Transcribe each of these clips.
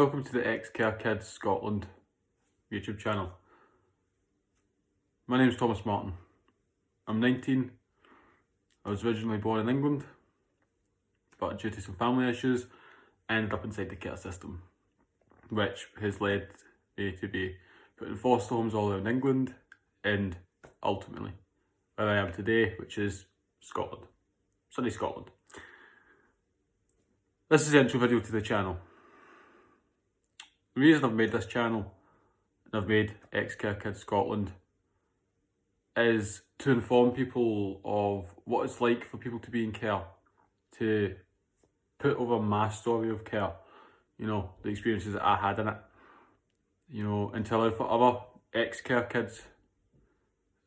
Welcome to the ECKS Scotland YouTube channel. My name is Thomas Martin. I'm 19. I was originally born in England, but due to some family issues, I ended up inside the care system, which has led me to be put in foster homes all around England and ultimately where I am today, which is Scotland, sunny Scotland. This is the intro video to the channel. The reason I've made this channel and I've made ECKS Scotland is to inform people of what it's like for people to be in care, to put over my story of care, the experiences that I had in it, and to allow for other ex-care kids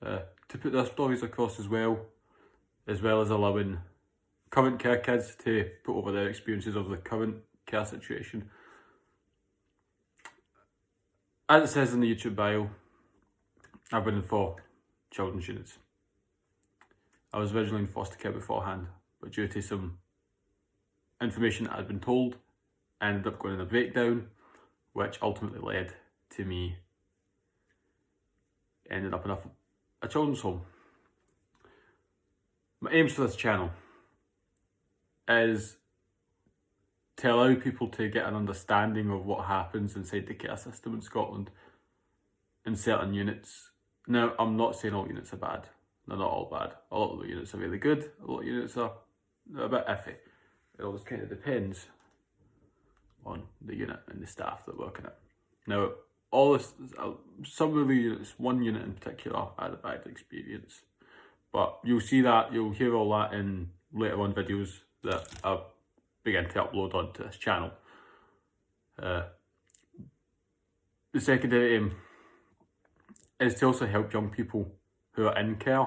to put their stories across as well as allowing current care kids to put over their experiences of the current care situation. As it says in the YouTube bio, I've been in 4 children's units. I was originally in foster care beforehand, but due to some information that I'd been told, I ended up going in a breakdown, which ultimately led to me ending up in a children's home. My aims for this channel is to allow people to get an understanding of what happens inside the care system in Scotland in certain units. Now, I'm not saying all units are bad. They're not all bad. A lot of the units are really good. A lot of units are a bit iffy. It all just kind of depends on the unit and the staff that work in it. Now, some of the units, one unit in particular, I had a bad experience. But you'll see that, you'll hear all that in later on videos that I begin to upload onto this channel. The secondary aim is to also help young people who are in care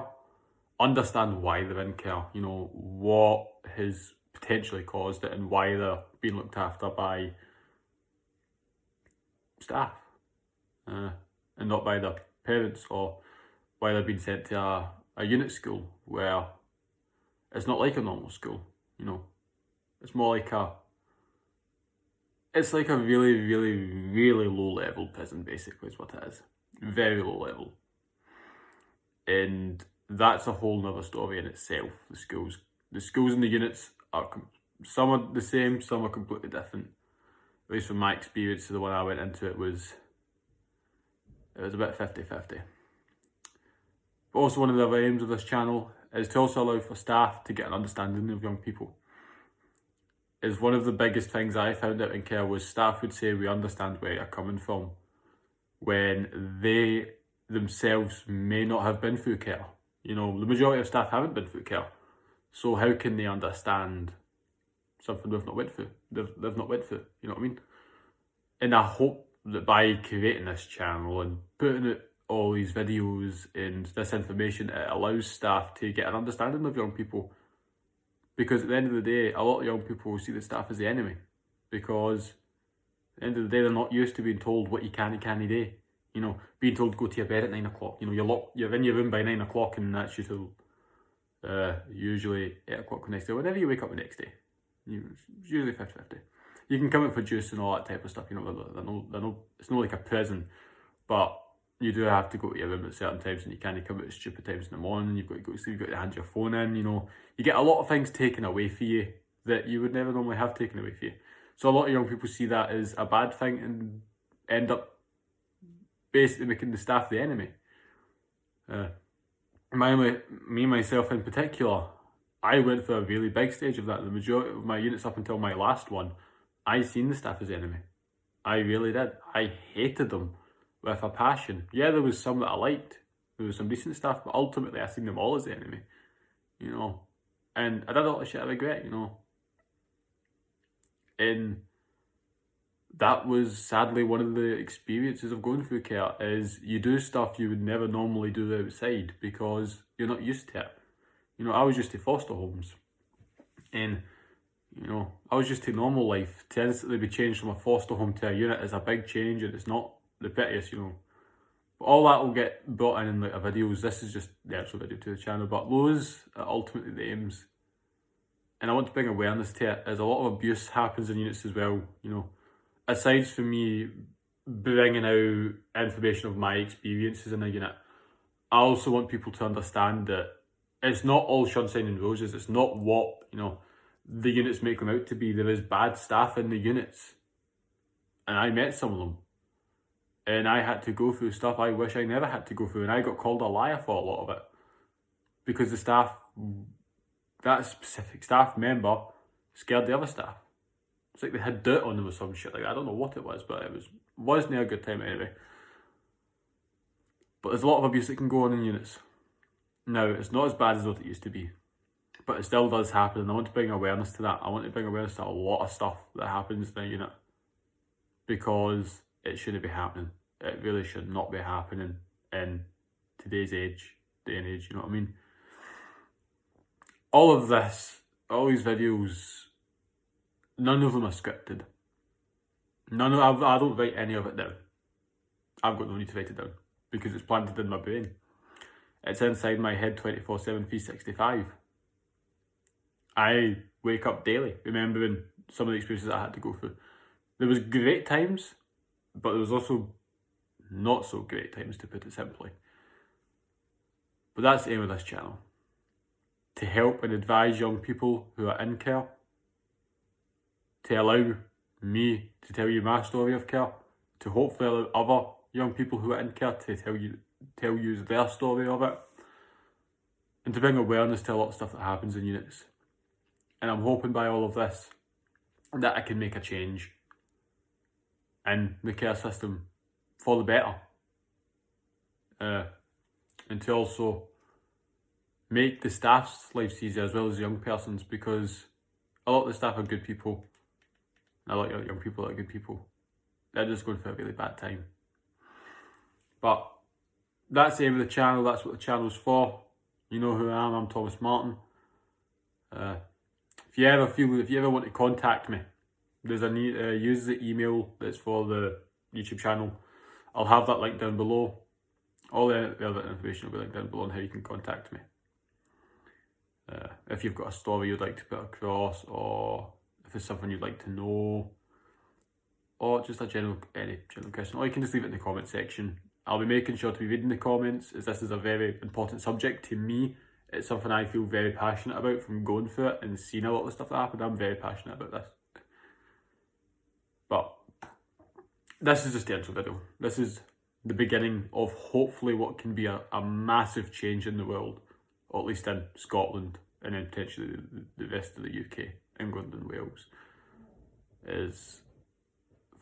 understand why they're in care, what has potentially caused it and why they're being looked after by staff and not by their parents, or why they're being sent to a unit school where it's not like a normal school, It's more like it's like a really, really, really low level prison, basically, is what it is. Very low level. And that's a whole nother story in itself, the schools and the units some are the same, some are completely different. At least from my experience, the one I went into, it was a bit 50-50. But also one of the other aims of this channel is to also allow for staff to get an understanding of young people. Is one of the biggest things I found out in care was staff would say we understand where you're coming from when they themselves may not have been through care. The majority of staff haven't been through care. So how can they understand something we've not went through? They've not went through, you know what I mean? And I hope that by creating this channel and putting out all these videos and this information, it allows staff to get an understanding of young people. Because at the end of the day, a lot of young people see the staff as the enemy. Because at the end of the day, they're not used to being told what you can and can't do. Being told to go to your bed at 9 o'clock. You're in your room by 9 o'clock and that's you till usually 8 o'clock the next day. Whenever you wake up the next day. It's usually 50-50. You can come out for juice and all that type of stuff. It's not like a prison. But you do have to go to your room at certain times and you can't come out at stupid times in the morning. You've got to go to sleep, you've got to hand your phone in, You get a lot of things taken away from you that you would never normally have taken away from you. So a lot of young people see that as a bad thing and end up basically making the staff the enemy. Myself in particular, I went through a really big stage of that. The majority of my units up until my last one, I seen the staff as the enemy. I really did. I hated them with a passion. Yeah, there was some that I liked. There was some decent staff, but ultimately I seen them all as the enemy. And I did a lot of shit I regret, And that was sadly one of the experiences of going through care, is you do stuff you would never normally do outside because you're not used to it. I was used to foster homes. And, I was used to normal life. To instantly be changed from a foster home to a unit is a big change, and it's not the prettiest, But all that will get brought in later videos. This is just the actual video to the channel, but those are ultimately the aims. And I want to bring awareness to it, as a lot of abuse happens in units as well, aside from me bringing out information of my experiences in a unit, I also want people to understand that it's not all sunshine and roses. It's not what, the units make them out to be. There is bad staff in the units. And I met some of them. And I had to go through stuff I wish I never had to go through. And I got called a liar for a lot of it. Because the staff, that specific staff member, scared the other staff. It's like they had dirt on them or some shit like that. I don't know what it was, but it wasn't a good time anyway. But there's a lot of abuse that can go on in units. Now, it's not as bad as what it used to be, but it still does happen, and I want to bring awareness to that. I want to bring awareness to a lot of stuff that happens in a unit, because it shouldn't be happening. It really should not be happening in today's day and age, you know what I mean? All of this, all these videos, none of them are scripted. I don't write any of it down. I've got no need to write it down, because it's planted in my brain. It's inside my head 24/7, 365. I wake up daily remembering some of the experiences I had to go through. There was great times, but there was also not so great times, to put it simply. But that's the aim of this channel. To help and advise young people who are in care. To allow me to tell you my story of care. To hopefully allow other young people who are in care to tell you their story of it, and to bring awareness to a lot of stuff that happens in units. And I'm hoping by all of this that I can make a change in the care system for the better, and to also make the staff's lives easier as well as the young person's, because a lot of the staff are good people, and a lot of young people are good people. They're just going through a really bad time. But that's the aim of the channel. That's what the channel's for. You know who I am. I'm Thomas Martin. If you ever want to contact me, there's use the email that's for the YouTube channel. I'll have that link down below. All the other information will be linked down below on how you can contact me. If you've got a story you'd like to put across, or if it's something you'd like to know, or just any general question, or you can just leave it in the comment section. I'll be making sure to be reading the comments, as this is a very important subject to me. It's something I feel very passionate about from going through it and seeing a lot of the stuff that happened. I'm very passionate about this. But this is just the intro video. This is the beginning of hopefully what can be a massive change in the world, or at least in Scotland, and then potentially the rest of the UK, England and Wales. Is,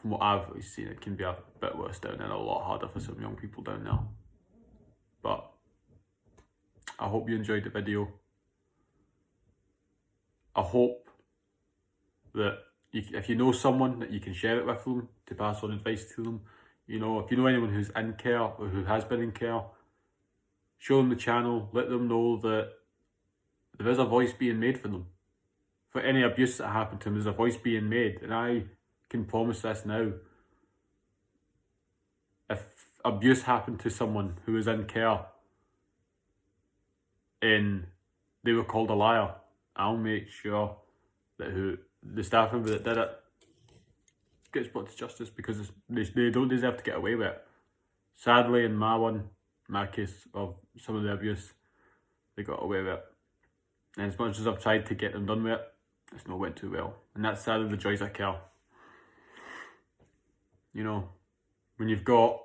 from what I've really seen, it can be a bit worse down there and a lot harder for some young people down there. But I hope you enjoyed the video. I hope that if you know someone, that you can share it with them, to pass on advice to them. You know, if you know anyone who's in care or who has been in care, show them the channel, let them know that there is a voice being made for them. For any abuse that happened to them, there's a voice being made, and I can promise this now. If abuse happened to someone who was in care and they were called a liar, I'll make sure that the staff member that did it gets brought to justice, because they don't deserve to get away with it. Sadly, in my case of some of the abuse, they got away with it. And as much as I've tried to get them done with it, it's not went too well. And that's sadly the joys of care. You know, when you've got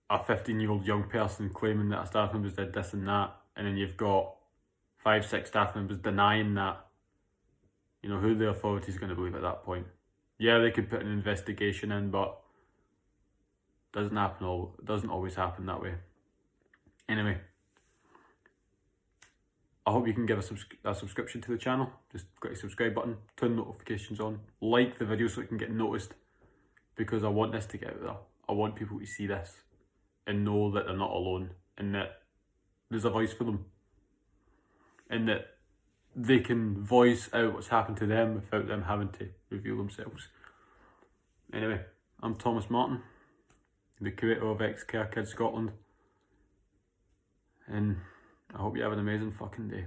a 15-year-old young person claiming that a staff member did this and that, and then you've got 5-6 staff members denying that, you know, who the authority is going to believe at that point? Yeah, they could put an investigation in, but it doesn't always happen that way. Anyway, I hope you can give a subscription to the channel. Just click the subscribe button, turn notifications on, like the video so it can get noticed, because I want this to get out there. I want people to see this and know that they're not alone, and that there's a voice for them, and that they can voice out what's happened to them without them having to reveal themselves. Anyway, I'm Thomas Martin, the creator of ECKS Scotland, and I hope you have an amazing fucking day.